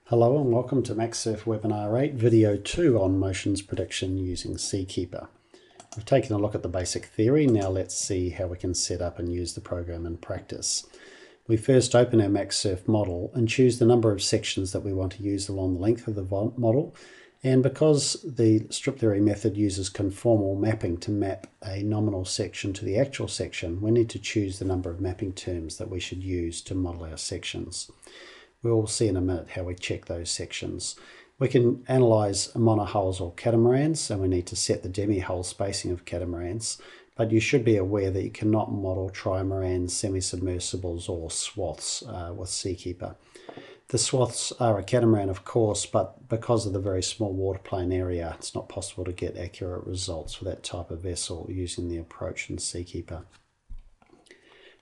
Hello and welcome to MaxSurf Webinar 8, Video 2 on motions prediction using Seakeeper. We've taken a look at the basic theory. Now let's see how we can set up and use the program in practice. We first open our MaxSurf model and choose the number of sections that we want to use along the length of the model. And because the strip theory method uses conformal mapping to map a nominal section to the actual section, we need to choose the number of mapping terms that we should use to model our sections. We'll see in a minute how we check those sections. We can analyse monohulls or catamarans, and we need to set the demi-hull spacing of catamarans, but you should be aware that you cannot model trimarans, semi-submersibles or swaths with Seakeeper. The swaths are a catamaran, of course, but because of the very small waterplane area, it's not possible to get accurate results for that type of vessel using the approach in Seakeeper.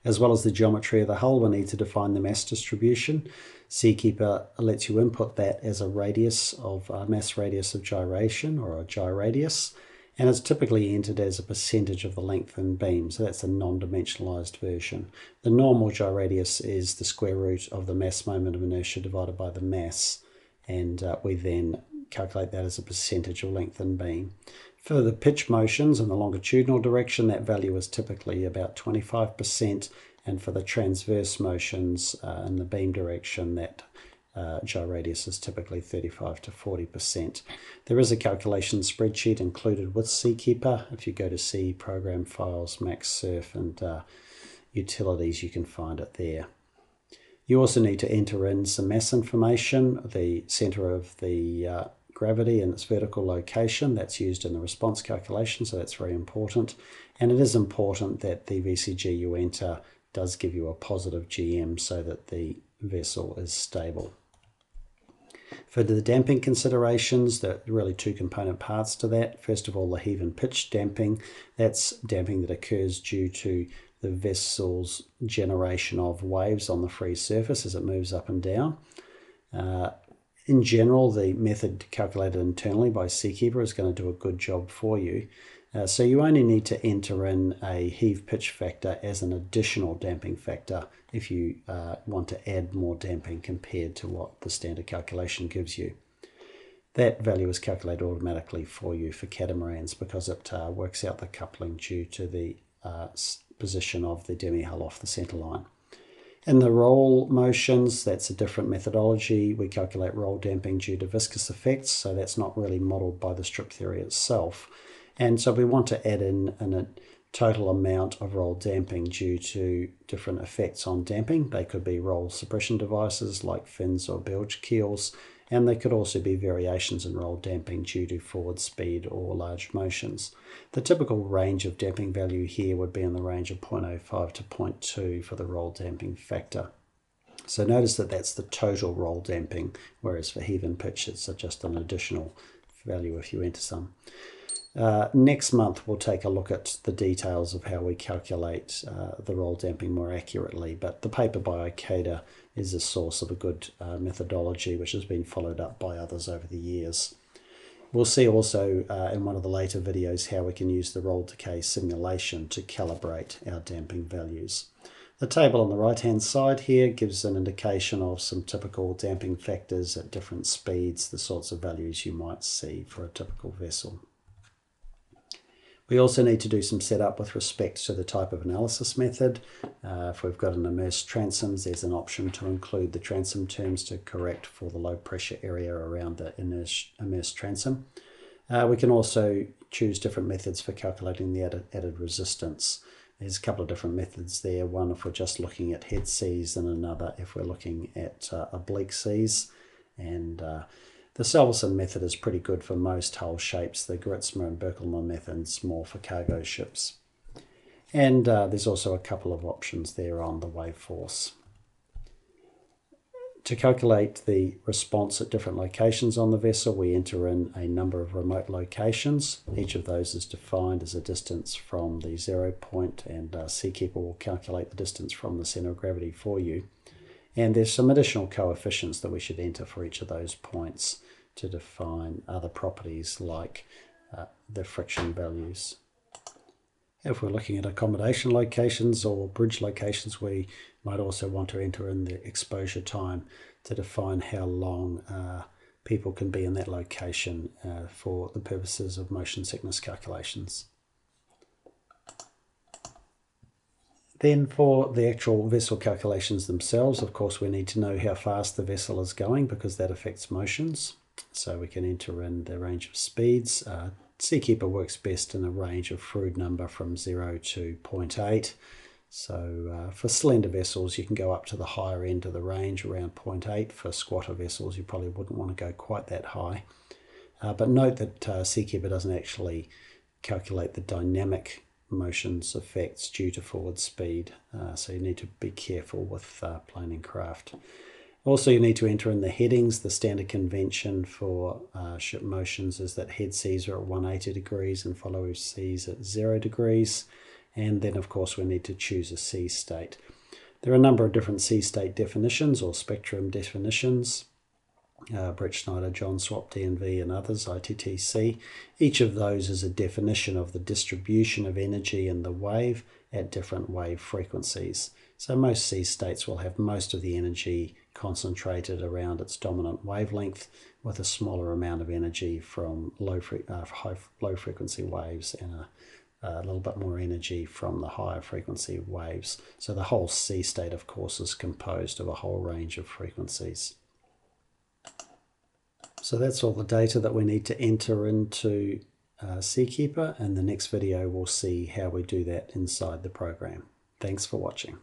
As well as the geometry of the hull, we need to define the mass distribution. Seakeeper lets you input that as a radius of mass radius of gyration, or a gyradius, and it's typically entered as a percentage of the length and beam, so that's a non-dimensionalized version. The normal gyradius is the square root of the mass moment of inertia divided by the mass, and we then calculate that as a percentage of length and beam. For the pitch motions in the longitudinal direction, that value is typically about 25%, and for the transverse motions in the beam direction, that gyradius is typically 35 to 40%. There is a calculation spreadsheet included with Seakeeper. If you go to C, Program Files, MaxSurf, and Utilities, you can find it there. You also need to enter in some mass information, the center of the gravity and its vertical location. That's used in the response calculation, so that's very important. And it is important that the VCG you enter does give you a positive GM so that the vessel is stable. For the damping considerations, there are really two component parts to that. First of all, the heave and pitch damping. That's damping that occurs due to the vessel's generation of waves on the free surface as it moves up and down. In general, the method calculated internally by Seakeeper is going to do a good job for you. So you only need to enter in a heave pitch factor as an additional damping factor if you want to add more damping compared to what the standard calculation gives you. That value is calculated automatically for you for catamarans because it works out the coupling due to the position of the demi-hull off the centre line. In the roll motions, that's a different methodology. We calculate roll damping due to viscous effects, so that's not really modelled by the strip theory itself. And so we want to add in a total amount of roll damping due to different effects on damping. They could be roll suppression devices like fins or bilge keels, and they could also be variations in roll damping due to forward speed or large motions. The typical range of damping value here would be in the range of 0.05 to 0.2 for the roll damping factor. So notice that that's the total roll damping, whereas for heave and pitch it's just an additional value if you enter some. Next month we'll take a look at the details of how we calculate the roll damping more accurately, but the paper by Ikeda is a source of a good methodology which has been followed up by others over the years. We'll see also in one of the later videos how we can use the roll decay simulation to calibrate our damping values. The table on the right hand side here gives an indication of some typical damping factors at different speeds, the sorts of values you might see for a typical vessel. We also need to do some setup with respect to the type of analysis method. If we've got an immersed transoms, there's an option to include the transom terms to correct for the low pressure area around the immersed transom. We can also choose different methods for calculating the added resistance. There's a couple of different methods there, one if we're just looking at head seas and another if we're looking at oblique seas. And the Salverson method is pretty good for most hull shapes. The Gritzmer and Birkelman method's more for cargo ships. And there's also a couple of options there on the wave force. To calculate the response at different locations on the vessel, we enter in a number of remote locations. Each of those is defined as a distance from the 0 point, and Seakeeper will calculate the distance from the centre of gravity for you. And there's some additional coefficients that we should enter for each of those points to define other properties like the friction values. If we're looking at accommodation locations or bridge locations, we might also want to enter in the exposure time to define how long people can be in that location for the purposes of motion sickness calculations. Then for the actual vessel calculations themselves, of course, we need to know how fast the vessel is going because that affects motions. So we can enter in the range of speeds. Seakeeper works best in a range of Froude number from 0 to 0.8. So for slender vessels, you can go up to the higher end of the range, around 0.8. For squatter vessels, you probably wouldn't want to go quite that high. But note that Seakeeper doesn't actually calculate the dynamic motions effects due to forward speed. So you need to be careful with planing craft. Also, you need to enter in the headings. The standard convention for ship motions is that head seas are at 180 degrees and follow seas at 0 degrees. And then, of course, we need to choose a sea state. There are a number of different sea state definitions or spectrum definitions. Brett Schneider, John Swap, DNV, and others, ITTC. Each of those is a definition of the distribution of energy in the wave at different wave frequencies. So most sea states will have most of the energy concentrated around its dominant wavelength, with a smaller amount of energy from low frequency waves and a little bit more energy from the higher frequency waves. So the whole sea state, of course, is composed of a whole range of frequencies. So that's all the data that we need to enter into Seakeeper, and the next video we'll see how we do that inside the program. Thanks for watching.